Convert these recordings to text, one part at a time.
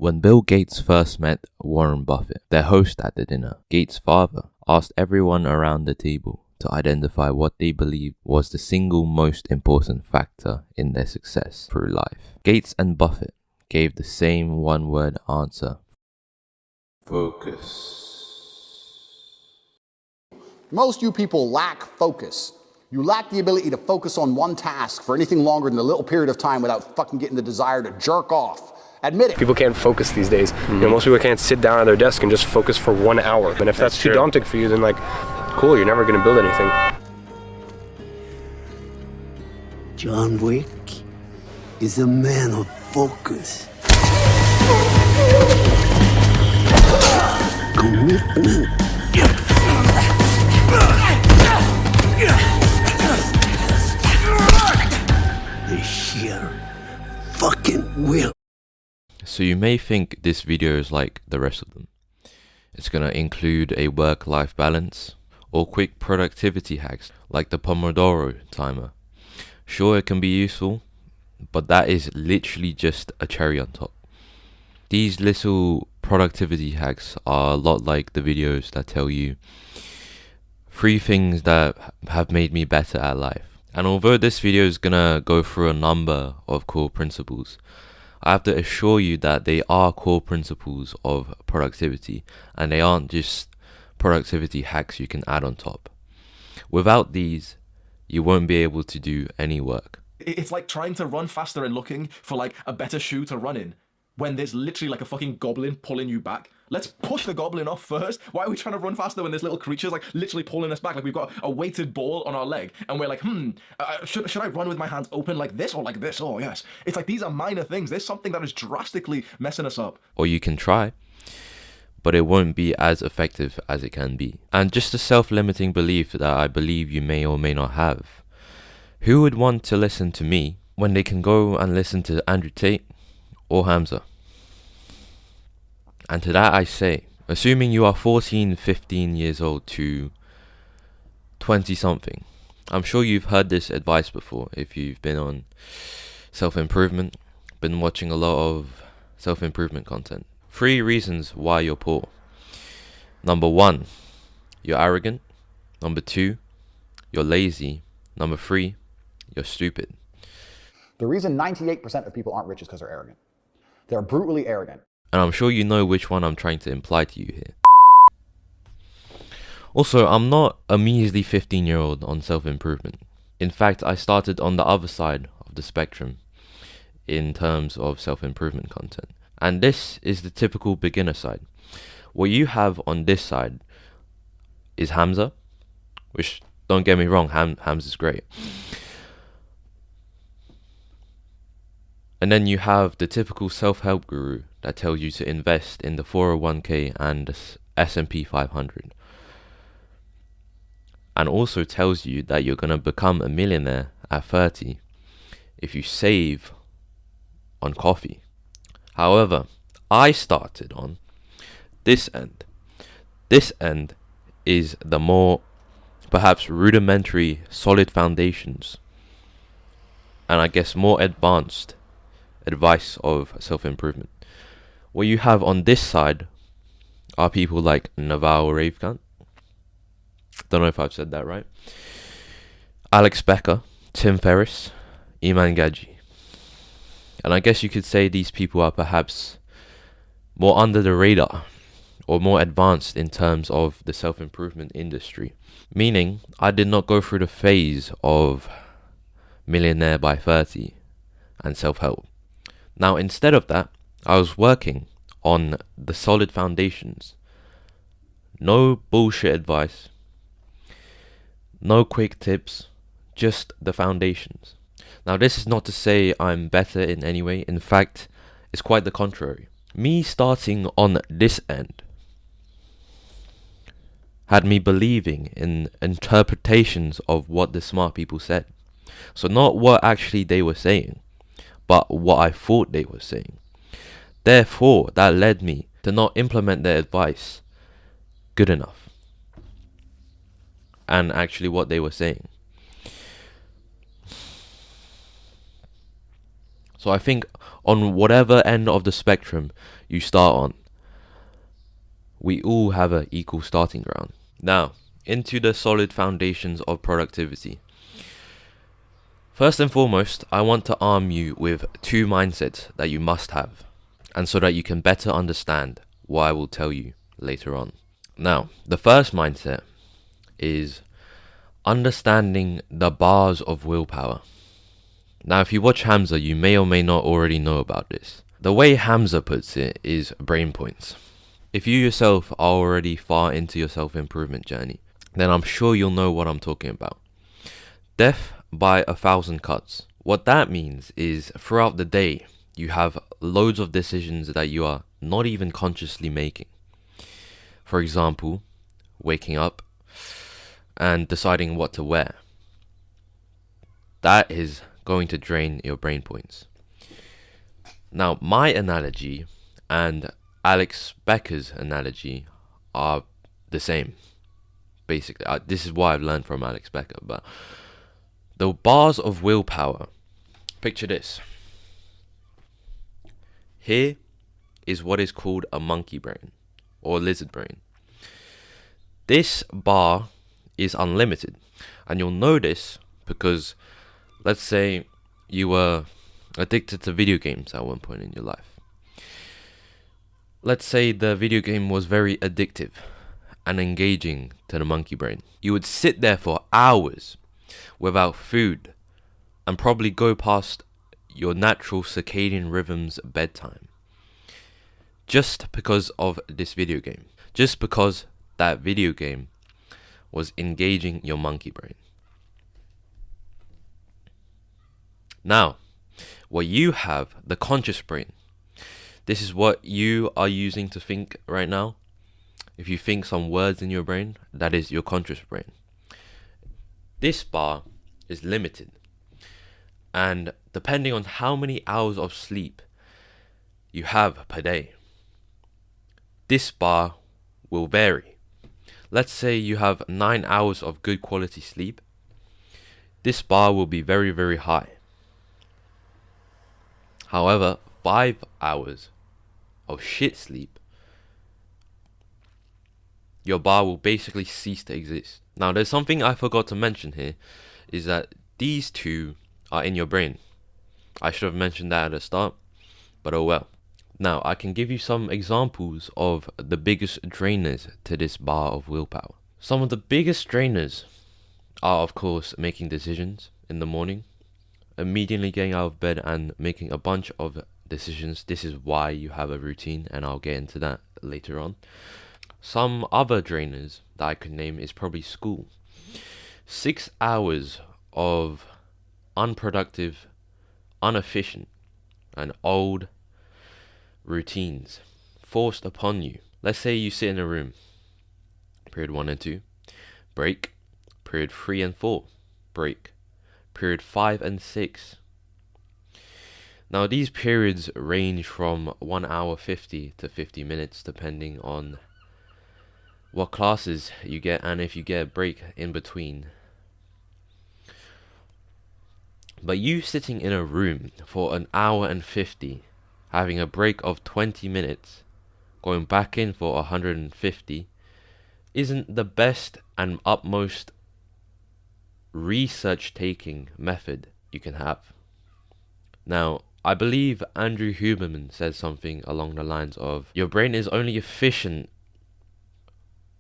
When Bill Gates first met Warren Buffett, their host at the dinner, Gates' father asked everyone around the table to identify what they believed was the single most important factor in their success through life. Gates and Buffett gave the same one-word answer: focus. Most you people lack focus. You lack the ability to focus on one task for anything longer than a little period of time without fucking getting the desire to jerk off. Admit it. People can't focus these days. You know, most people can't sit down at their desk and just focus for 1 hour. And if that's too daunting for you, then like, cool, you're never gonna build anything. John Wick is a man of focus. Commitment. The sheer fucking will. So you may think this video is like the rest of them. It's gonna include a work-life balance or quick productivity hacks like the Pomodoro timer. Sure, it can be useful, but that is literally just a cherry on top. These little productivity hacks are a lot like the videos that tell you 3 things that have made me better at life. And although this video is gonna go through a number of core principles, I have to assure you that they are core principles of productivity, and they aren't just productivity hacks you can add on top. Without these, you won't be able to do any work. It's like trying to run faster and looking for like a better shoe to run in, when there's literally like a fucking goblin pulling you back. Let's push the goblin off first. Why are we trying to run faster when there's little creatures like literally pulling us back? Like we've got a weighted ball on our leg and we're like, should I run with my hands open like this or like this? Oh yes. It's like these are minor things. There's something that is drastically messing us up. Or you can try, but it won't be as effective as it can be. And just a self-limiting belief that I believe you may or may not have. Who would want to listen to me when they can go and listen to Andrew Tate or Hamza? And to that I say, assuming you are 14, 15 years old to 20 something, I'm sure you've heard this advice before if you've been on self-improvement, been watching a lot of self-improvement content. 3 reasons why you're poor. Number 1, you're arrogant. Number 2, you're lazy. Number 3, you're stupid. The reason 98% of people aren't rich is because they're arrogant. They're brutally arrogant. And I'm sure you know which one I'm trying to imply to you here. Also, I'm not a measly 15-year-old on self-improvement. In fact, I started on the other side of the spectrum in terms of self-improvement content. And this is the typical beginner side. What you have on this side is Hamza, which, don't get me wrong, Hamza's great. And then you have the typical self-help guru that tells you to invest in the 401k and the S&P 500. And also tells you that you're going to become a millionaire at 30 if you save on coffee. However, I started on this end. This end is the more perhaps rudimentary, solid foundations, and I guess more advanced advice of self-improvement. What you have on this side are people like Naval Ravikant, don't know if I've said that right, Alex Becker, Tim Ferriss, Iman Gaji. And I guess you could say these people are perhaps more under the radar or more advanced in terms of the self-improvement industry. Meaning, I did not go through the phase of millionaire by 30 and self-help. Now, instead of that, I was working on the solid foundations. No bullshit advice. No quick tips. Just the foundations. Now, this is not to say I'm better in any way. In fact, it's quite the contrary. Me starting on this end had me believing in interpretations of what the smart people said. So not what actually they were saying, but what I thought they were saying. Therefore, that led me to not implement their advice good enough. And actually what they were saying. So I think on whatever end of the spectrum you start on. We all have an equal starting ground. Now, into the solid foundations of productivity. First and foremost, I want to arm you with 2 mindsets that you must have, and so that you can better understand what I will tell you later on. Now, the first mindset is understanding the bars of willpower. Now, if you watch Hamza, you may or may not already know about this. The way Hamza puts it is brain points. If you yourself are already far into your self-improvement journey, then I'm sure you'll know what I'm talking about. Death by 1,000 cuts. What that means is throughout the day, you have loads of decisions that you are not even consciously making. For example, waking up and deciding what to wear. That is going to drain your brain points. Now, my analogy and Alex Becker's analogy are the same. Basically, this is what I've learned from Alex Becker. But the bars of willpower, picture this. Here is what is called a monkey brain or lizard brain. This bar is unlimited, and you'll know this because, let's say you were addicted to video games at one point in your life. Let's say the video game was very addictive and engaging to the monkey brain. You would sit there for hours without food and probably go past your natural circadian rhythm's bedtime just because of this video game. Just because that video game was engaging your monkey brain. Now, what you have, the conscious brain, this is what you are using to think right now. If you think some words in your brain, that is your conscious brain. This bar is limited, and depending on how many hours of sleep you have per day, this bar will vary. Let's say you have 9 hours of good quality sleep. This bar will be very, very high. However, 5 hours of shit sleep, your bar will basically cease to exist. Now, there's something I forgot to mention here, is that these two are in your brain. I should have mentioned that at the start, but oh well. Now, I can give you some examples of the biggest drainers to this bar of willpower. Some of the biggest drainers are, of course, making decisions in the morning, immediately getting out of bed and making a bunch of decisions. This is why you have a routine, and I'll get into that later on. Some other drainers that I could name is probably school. 6 hours of unproductive, inefficient, and old routines forced upon you. Let's say you sit in a room, period 1 and 2, break, period 3 and 4, break, period 5 and 6. Now, these periods range from 1 hour 50 to 50 minutes depending on what classes you get and if you get a break in between. But you sitting in a room for 1 hour and 50, having a break of 20 minutes, going back in for 150, isn't the best and utmost research-taking method you can have. Now, I believe Andrew Huberman says something along the lines of, your brain is only efficient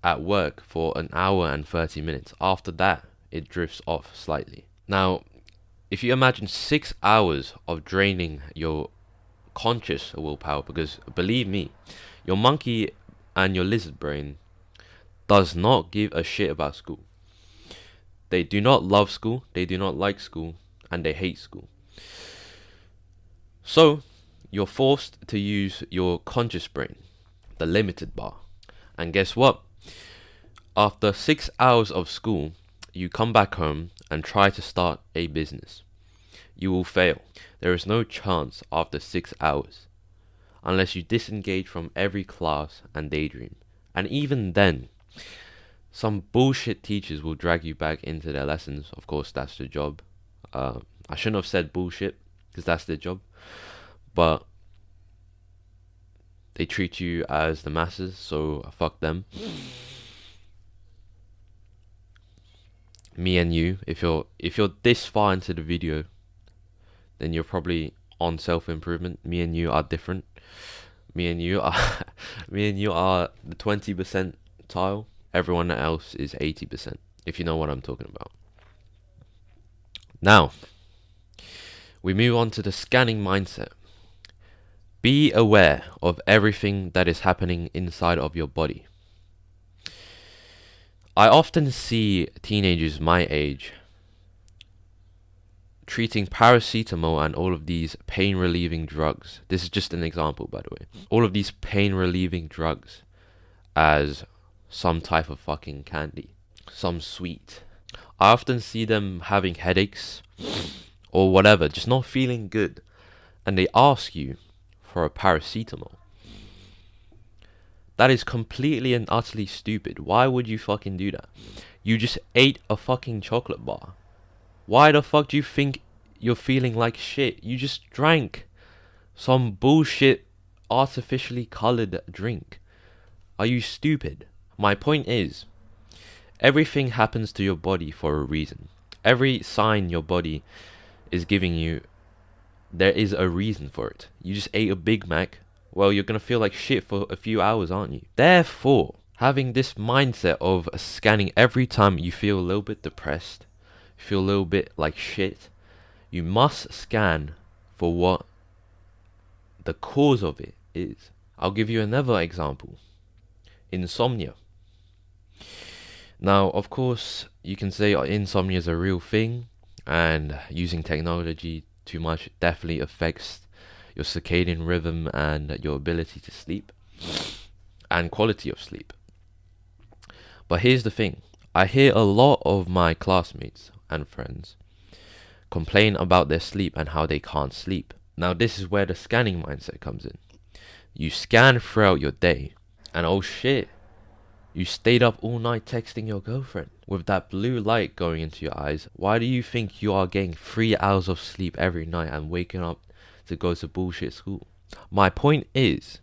at work for 1 hour and 30 minutes. After that, it drifts off slightly. Now, if you imagine 6 hours of draining your conscious willpower, because believe me, your monkey and your lizard brain does not give a shit about school. They do not love school, they do not like school, and they hate school. So, you're forced to use your conscious brain, the limited bar. And guess what? After 6 hours of school, you come back home and try to start a business. You will fail. There is no chance after 6 hours, unless you disengage from every class and daydream. And even then, some bullshit teachers will drag you back into their lessons. Of course, that's their job. I shouldn't have said bullshit, because that's their job. But They treat you as the masses, so fuck them. Me and you, if you're this far into the video, then you're probably on self-improvement. Me and you are different. Me and you are the 20% tile. Everyone else is 80%, if you know what I'm talking about. Now, we move on to the scanning mindset. Be aware of everything that is happening inside of your body. I often see teenagers my age treating paracetamol and all of these pain relieving drugs. This is just an example, by the way. All of these pain relieving drugs as some type of fucking candy, some sweet. I often see them having headaches or whatever, just not feeling good, and they ask you for a paracetamol. That is completely and utterly stupid. Why would you fucking do that? You just ate a fucking chocolate bar. Why the fuck do you think you're feeling like shit? You just drank some bullshit artificially colored drink. Are you stupid? My point is, everything happens to your body for a reason. Every sign your body is giving you, there is a reason for it. You just ate a Big Mac. Well, you're going to feel like shit for a few hours, aren't you? Therefore, having this mindset of scanning every time you feel a little bit depressed, feel a little bit like shit, you must scan for what the cause of it is. I'll give you another example. Insomnia. Now, of course, you can say insomnia is a real thing, and using technology too much definitely affects your circadian rhythm and your ability to sleep and quality of sleep. But here's the thing. I hear a lot of my classmates and friends complain about their sleep and how they can't sleep. Now, this is where the scanning mindset comes in. You scan throughout your day, and oh shit, you stayed up all night texting your girlfriend. With that blue light going into your eyes, why do you think you are getting 3 hours of sleep every night and waking up to go to bullshit school? My point is,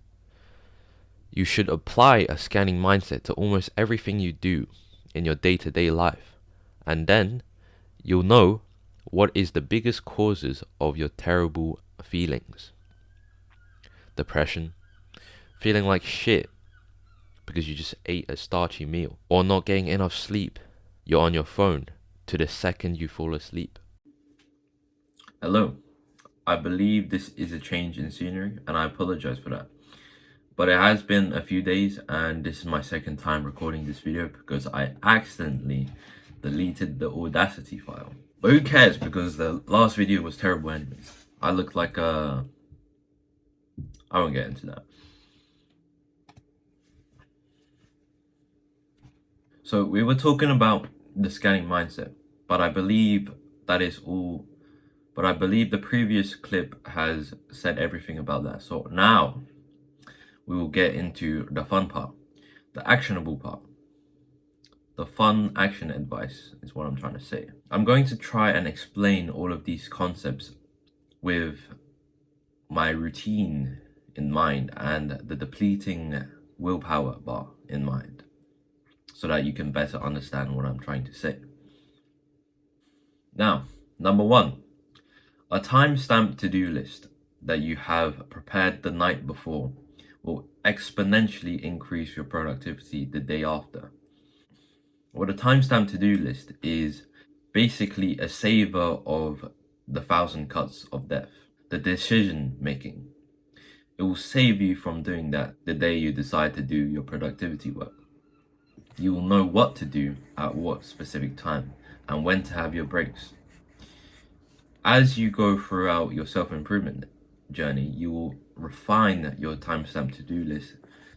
you should apply a scanning mindset to almost everything you do in your day-to-day life. And then you'll know what is the biggest causes of your terrible feelings. Depression, feeling like shit because you just ate a starchy meal, or not getting enough sleep. You're on your phone to the second you fall asleep. Hello. I believe this is a change in scenery, and I apologize for that. But it has been a few days, and this is my second time recording this video because I accidentally deleted the Audacity file. But who cares, because the last video was terrible anyways. I looked like I won't get into that. So we were talking about the scanning mindset, but I believe that is all. But I believe the previous clip has said everything about that. So now we will get into the fun part, the actionable part. The fun action advice is what I'm trying to say. I'm going to try and explain all of these concepts with my routine in mind and the depleting willpower bar in mind, so that you can better understand what I'm trying to say. Now, number 1. A time-stamped to-do list that you have prepared the night before will exponentially increase your productivity the day after. What a time-stamped to-do list is basically a saver of the 1,000 cuts of death, the decision making. It will save you from doing that the day you decide to do your productivity work. You will know what to do at what specific time and when to have your breaks. As you go throughout your self-improvement journey, you will refine your timestamp to-do list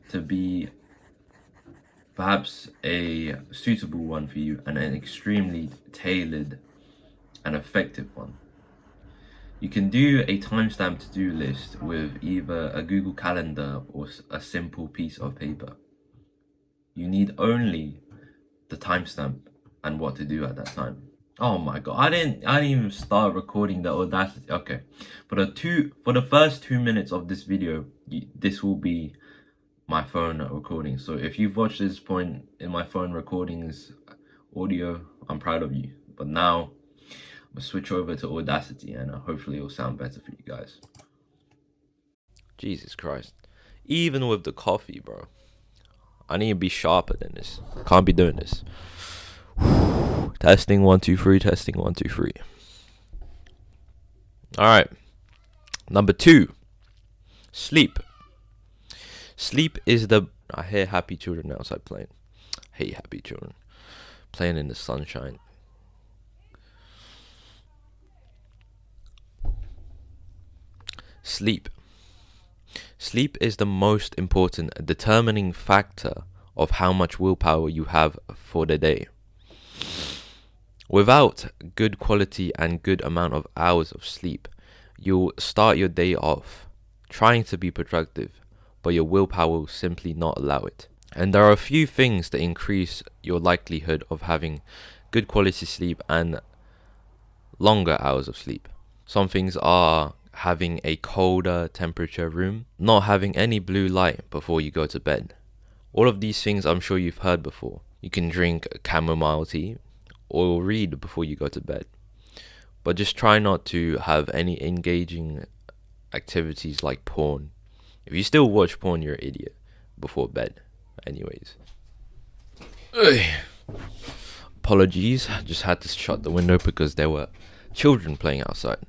to be perhaps a suitable one for you and an extremely tailored and effective one. You can do a timestamp to-do list with either a Google Calendar or a simple piece of paper. You need only the timestamp and what to do at that time. Oh my god, I didn't even start recording the Audacity. Okay, for the first 2 minutes of this video, this will be my phone recording. So if you've watched this point in my phone recordings audio, I'm proud of you. But now I'm gonna switch over to Audacity, and hopefully it'll sound better for you guys. Jesus Christ. Even with the coffee, bro, I need to be sharper than this. Can't be doing this. Testing 1 2 3. Testing 1 2 3. All right. Number 2. Sleep. Sleep is the... I hear happy children outside playing. I hate happy children playing in the sunshine. Sleep. Sleep is the most important determining factor of how much willpower you have for the day. Without good quality and good amount of hours of sleep, you'll start your day off trying to be productive, but your willpower will simply not allow it. And there are a few things that increase your likelihood of having good quality sleep and longer hours of sleep. Some things are having a colder temperature room, not having any blue light before you go to bed. All of these things I'm sure you've heard before. You can drink chamomile tea or read before you go to bed. But just try not to have any engaging activities like porn. If you still watch porn, you're an idiot before bed. Anyways. Ugh. Apologies, I just had to shut the window because there were children playing outside.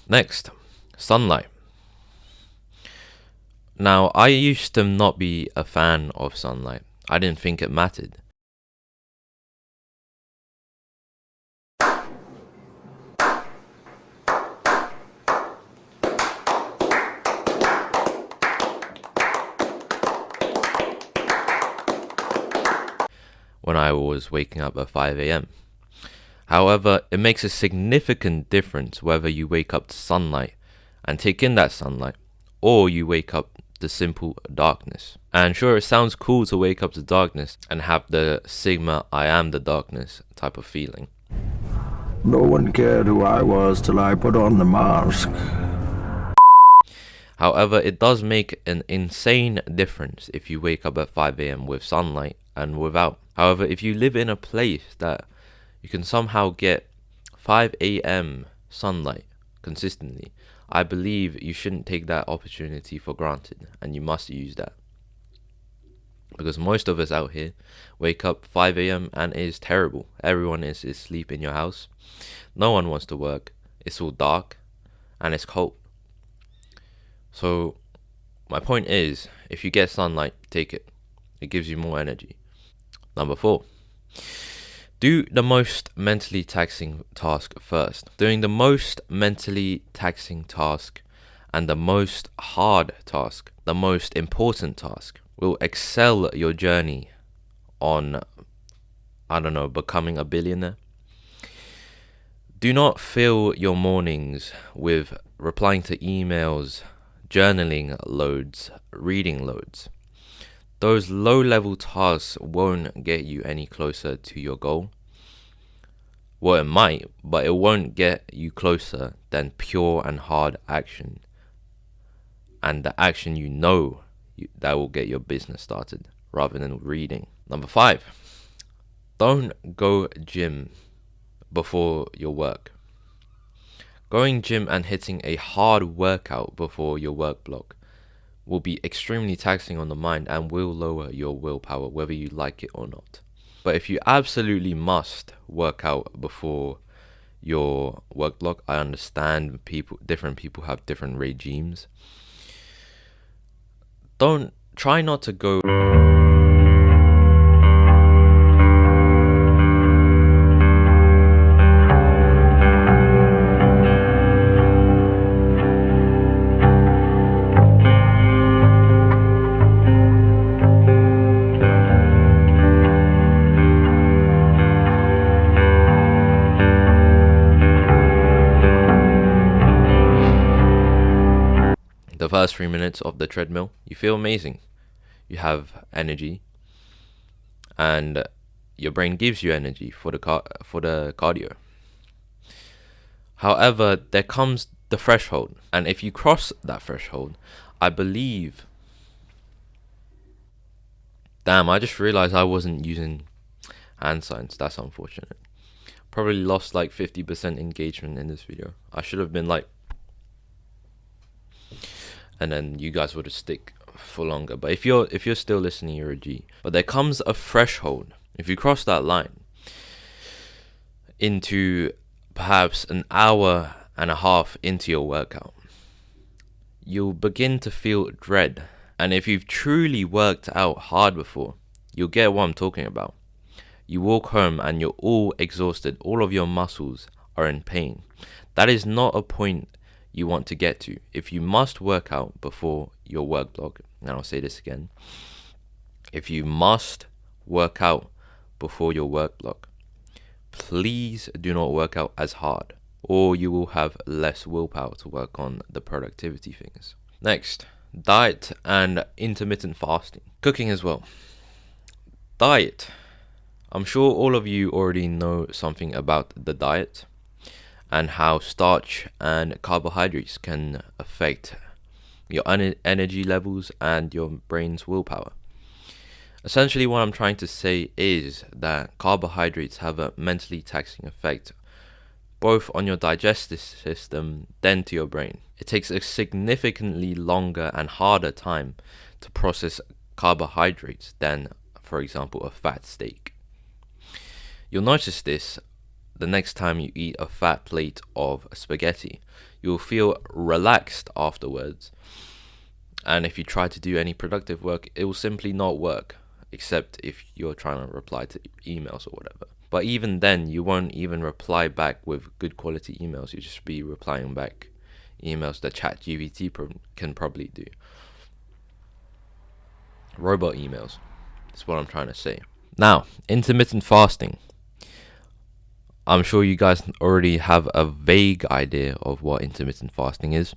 Next, sunlight. Now, I used to not be a fan of sunlight. I didn't think it mattered. When I was waking up at 5 a.m. However, it makes a significant difference whether you wake up to sunlight and take in that sunlight, or you wake up to simple darkness. And sure, it sounds cool to wake up to darkness and have the Sigma I am the darkness type of feeling. No one cared who I was till I put on the mask. However, it does make an insane difference if you wake up at 5 a.m. with sunlight and without. However, if you live in a place that you can somehow get 5 a.m. sunlight consistently, I believe you shouldn't take that opportunity for granted, and you must use that. Because most of us out here wake up 5 a.m. and it is terrible. Everyone is asleep in your house. No one wants to work. It's all dark and it's cold. So my point is, if you get sunlight, take it. It gives you more energy. Number 4. Do the most mentally taxing task first. Doing the most mentally taxing task and the most hard task, the most important task, will excel your journey on, becoming a billionaire. Do not fill your mornings with replying to emails, journaling loads, reading loads. Those low-level tasks won't get you any closer to your goal. Well, it might, but it won't get you closer than pure and hard action. And the action that will get your business started, rather than reading. Number 5. Don't go gym before your work. Going gym and hitting a hard workout before your work block will be extremely taxing on the mind and will lower your willpower, whether you like it or not. But if you absolutely must work out before your work block, I understand different people have different regimes. Try not to go the first 3 minutes of the treadmill. You feel amazing. You have energy, and your brain gives you energy for the cardio. However, there comes the threshold. And if you cross that threshold, I believe... Damn, I just realized I wasn't using hand signs. That's unfortunate. Probably lost like 50% engagement in this video. I should have been like... And then you guys would have stick for longer. But if you're still listening, you're a G. But there comes a threshold. If you cross that line into perhaps an hour and a half into your workout, you'll begin to feel dread. And if you've truly worked out hard before, you'll get what I'm talking about. You walk home and you're all exhausted. All of your muscles are in pain. That is not a point you want to get to. If you must work out before your work block, and I'll say this again, if you must work out before your work block, please do not work out as hard, or you will have less willpower to work on the productivity things. Next, diet and intermittent fasting. Cooking as well. Diet. I'm sure all of you already know something about the diet and how starch and carbohydrates can affect your energy levels and your brain's willpower. Essentially, what I'm trying to say is that carbohydrates have a mentally taxing effect both on your digestive system then to your brain. It takes a significantly longer and harder time to process carbohydrates than, for example, a fat steak. You'll notice this the next time you eat a fat plate of spaghetti. You'll feel relaxed afterwards, and if you try to do any productive work, it will simply not work, except if you're trying to reply to emails or whatever. But even then, you won't even reply back with good quality emails. You'll just be replying back emails that ChatGPT can probably do. Robot emails. That's what I'm trying to say. Now, intermittent fasting. I'm sure you guys already have a vague idea of what intermittent fasting is.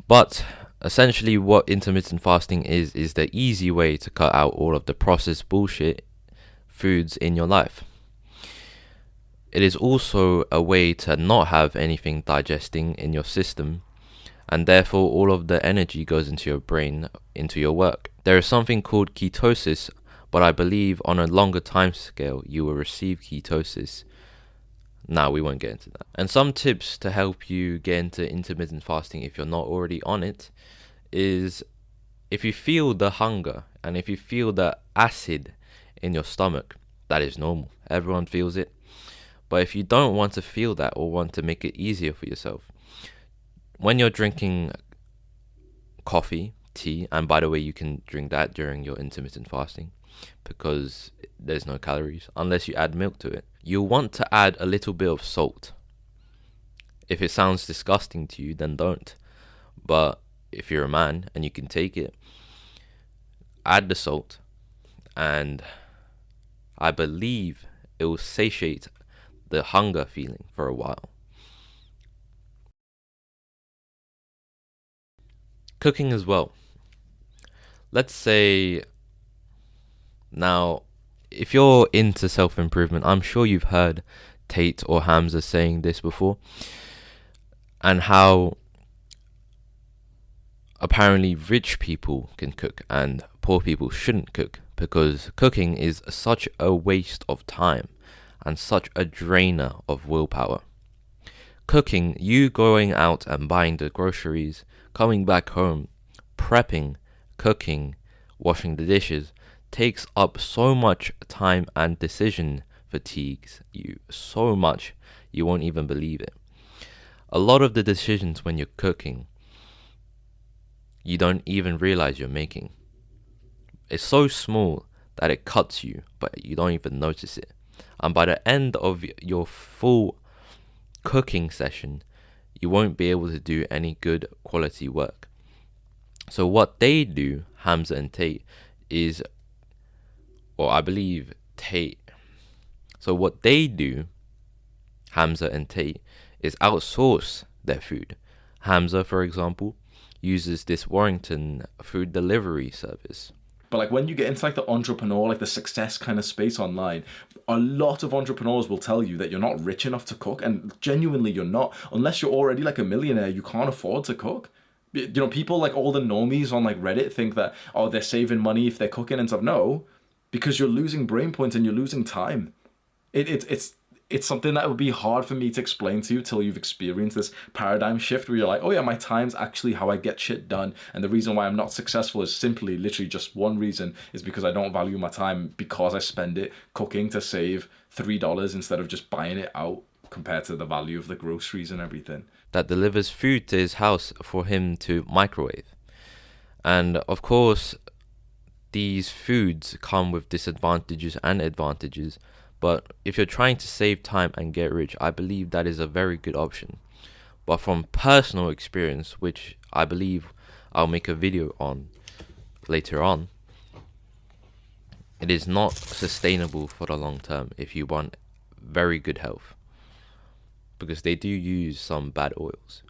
But essentially what intermittent fasting is the easy way to cut out all of the processed bullshit foods in your life. It is also a way to not have anything digesting in your system, and therefore all of the energy goes into your brain, into your work. There is something called ketosis, but I believe on a longer time scale you will receive ketosis. Now we won't get into that. And some tips to help you get into intermittent fasting if you're not already on it is, if you feel the hunger and if you feel the acid in your stomach, that is normal. Everyone feels it. But if you don't want to feel that or want to make it easier for yourself, when you're drinking coffee, tea, and by the way, you can drink that during your intermittent fasting because there's no calories unless you add milk to it. You'll want to add a little bit of salt. If it sounds disgusting to you, then don't. But if you're a man and you can take it, add the salt, and I believe it will satiate the hunger feeling for a while. Cooking as well. Let's say now, if you're into self-improvement, I'm sure you've heard Tate or Hamza saying this before, and how apparently rich people can cook and poor people shouldn't cook, because cooking is such a waste of time and such a drainer of willpower. Cooking, you going out and buying the groceries, coming back home, prepping, cooking, washing the dishes, takes up so much time and decision fatigues you so much you won't even believe it. A lot of the decisions when you're cooking, you don't even realize you're making. It's so small that it cuts you, but you don't even notice it. And by the end of your full cooking session, you won't be able to do any good quality work. So what they do, Hamza and Tate, is, or I believe Tate, so what they do, Hamza and Tate, is outsource their food. Hamza, for example, uses this Warrington food delivery service. But like when you get into like the entrepreneur, like the success kind of space online, a lot of entrepreneurs will tell you that you're not rich enough to cook, and genuinely you're not. Unless you're already like a millionaire, you can't afford to cook. You know, people like all the normies on like Reddit think that, oh, they're saving money if they're cooking and stuff. No, because you're losing brain points and you're losing time. It's something that would be hard for me to explain to you till you've experienced this paradigm shift where you're like, oh yeah, my time's actually how I get shit done. And the reason why I'm not successful is simply literally just one reason, is because I don't value my time, because I spend it cooking to save $3 instead of just buying it out, compared to the value of the groceries and everything. That delivers food to his house for him to microwave. And of course, these foods come with disadvantages and advantages. But if you're trying to save time and get rich, I believe that is a very good option. But from personal experience, which I believe I'll make a video on later on, it is not sustainable for the long term if you want very good health, because they do use some bad oils,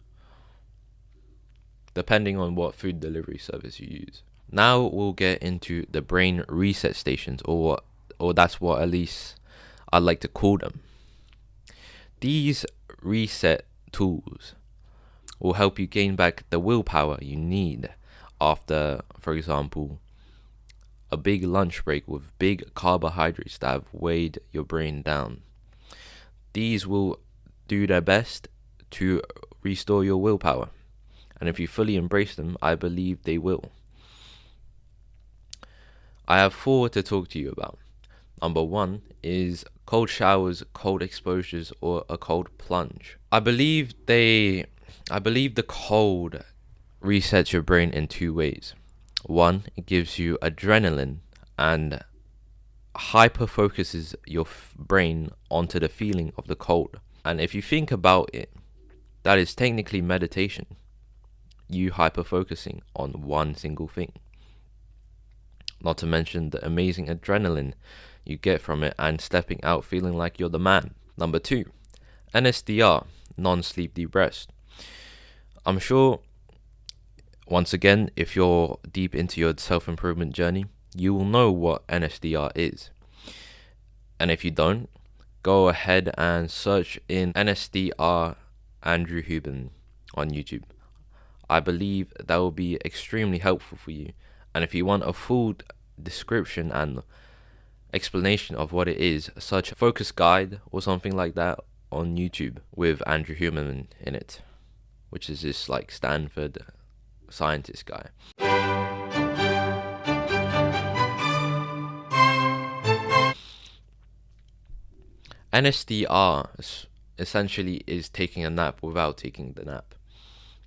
depending on what food delivery service you use. Now we'll get into the brain reset stations, or that's what at least I like to call them. These reset tools will help you gain back the willpower you need after, for example, a big lunch break with big carbohydrates that have weighed your brain down. These will do their best to restore your willpower, and if you fully embrace them, I believe they will. I have 4 to talk to you about. Number 1 is cold showers, cold exposures, or a cold plunge. I believe the cold resets your brain in 2 ways. 1, it gives you adrenaline and hyper focuses your brain onto the feeling of the cold. And if you think about it, that is technically meditation. You hyper focusing on one single thing. Not to mention the amazing adrenaline you get from it and stepping out feeling like you're the man. Number 2, NSDR, non-sleep deep rest. I'm sure, once again, if you're deep into your self-improvement journey, you will know what NSDR is. And if you don't, go ahead and search in NSDR Andrew Huben on YouTube. I believe that will be extremely helpful for you. And if you want a full description and explanation of what it is, search a focus guide or something like that on YouTube with Andrew Huberman in it, which is this like Stanford scientist guy. NSDR essentially is taking a nap without taking the nap.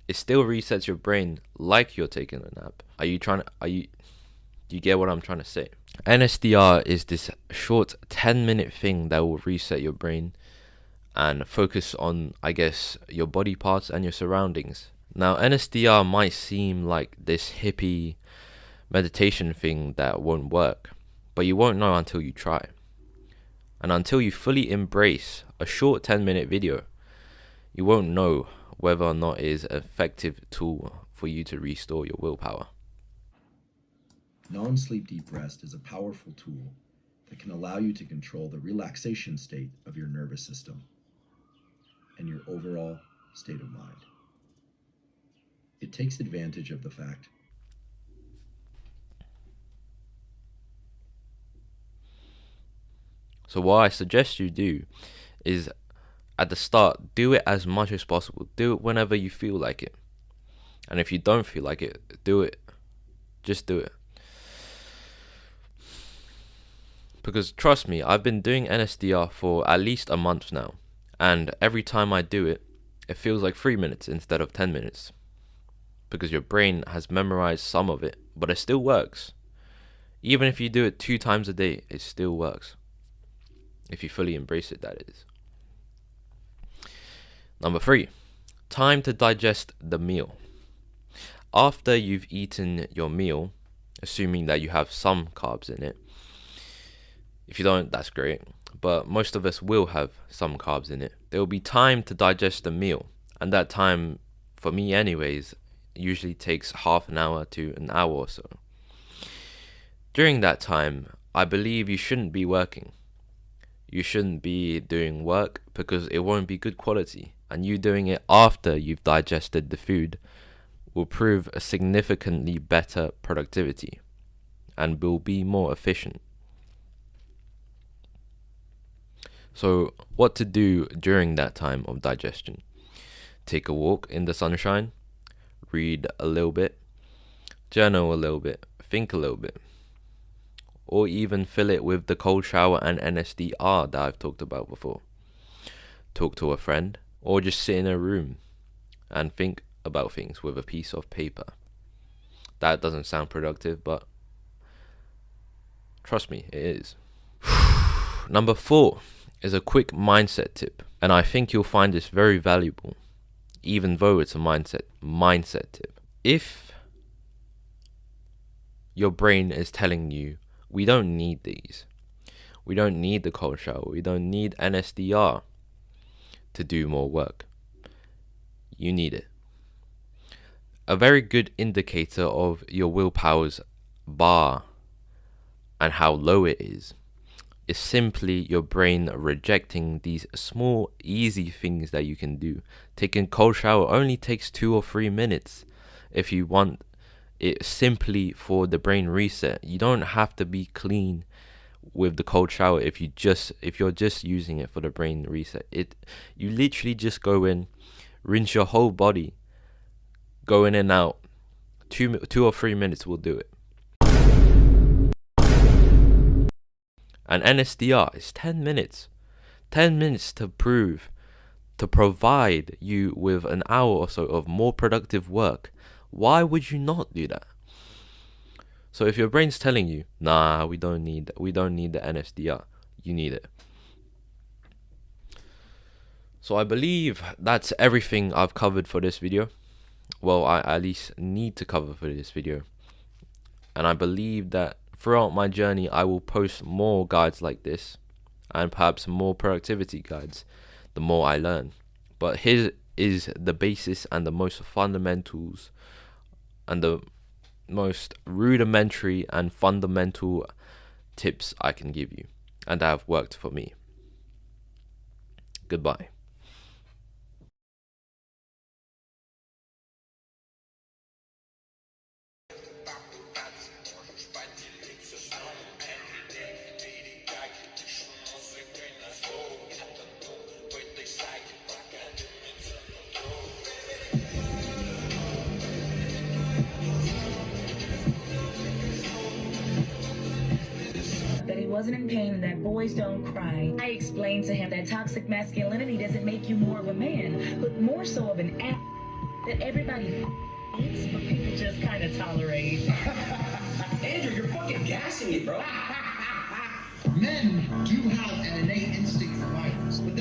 It still resets your brain like you're taking a nap. Do you get what I'm trying to say? NSDR is this short 10-minute thing that will reset your brain and focus on, I guess, your body parts and your surroundings. Now, NSDR might seem like this hippie meditation thing that won't work, but you won't know until you try. And until you fully embrace a short 10-minute video, you won't know whether or not it is an effective tool for you to restore your willpower. Non-sleep deep rest is a powerful tool that can allow you to control the relaxation state of your nervous system and your overall state of mind. It takes advantage of the fact So what I suggest you do is, at the start, do it as much as possible. Do it whenever you feel like it. And if you don't feel like it, do it. Just do it. Because trust me, I've been doing NSDR for at least a month now. And every time I do it, it feels like 3 minutes instead of 10 minutes. Because your brain has memorized some of it, but it still works. Even if you do it 2 times a day, it still works. If you fully embrace it, that is. Number 3, time to digest the meal. After you've eaten your meal, assuming that you have some carbs in it. If you don't, that's great. But most of us will have some carbs in it. There will be time to digest the meal. And that time, for me anyways, usually takes half an hour to an hour or so. During that time, I believe you shouldn't be working. You shouldn't be doing work because it won't be good quality. And you doing it after you've digested the food will prove a significantly better productivity and will be more efficient. So what to do during that time of digestion? Take a walk in the sunshine, read a little bit, journal a little bit, think a little bit, or even fill it with the cold shower and NSDR that I've talked about before. Talk to a friend, or just sit in a room and think about things with a piece of paper. That doesn't sound productive, but trust me, it is. Number 4 is a quick mindset tip, and I think you'll find this very valuable, even though it's a mindset tip. If your brain is telling you, we don't need these, we don't need the cold shower, we don't need NSDR to do more work, you need it. A very good indicator of your willpower's bar and how low it is simply your brain rejecting these small, easy things that you can do. Taking a cold shower only takes 2 or 3 minutes if you want it simply for the brain reset. You don't have to be clean with the cold shower if you're just using it for the brain reset. You literally just go in, rinse your whole body, go in and out. 2 or 3 minutes will do it. And NSDR is 10 minutes. 10 minutes to provide you with an hour or so of more productive work. Why would you not do that? So if your brain's telling you, nah, we don't need the NSDR, you need it. So I believe that's everything I've covered for this video. Well, I at least need to cover for this video. And I believe that throughout my journey, I will post more guides like this, and perhaps more productivity guides, the more I learn. But here is the basis and the most fundamentals and the most rudimentary and fundamental tips I can give you, and that have worked for me. Goodbye. That he wasn't in pain and that boys don't cry. I explained to him that toxic masculinity doesn't make you more of a man, but more so of an ass that everybody hates, but people just kind of tolerate. Andrew, you're fucking gassing it, bro. Men do have an innate instinct for violence.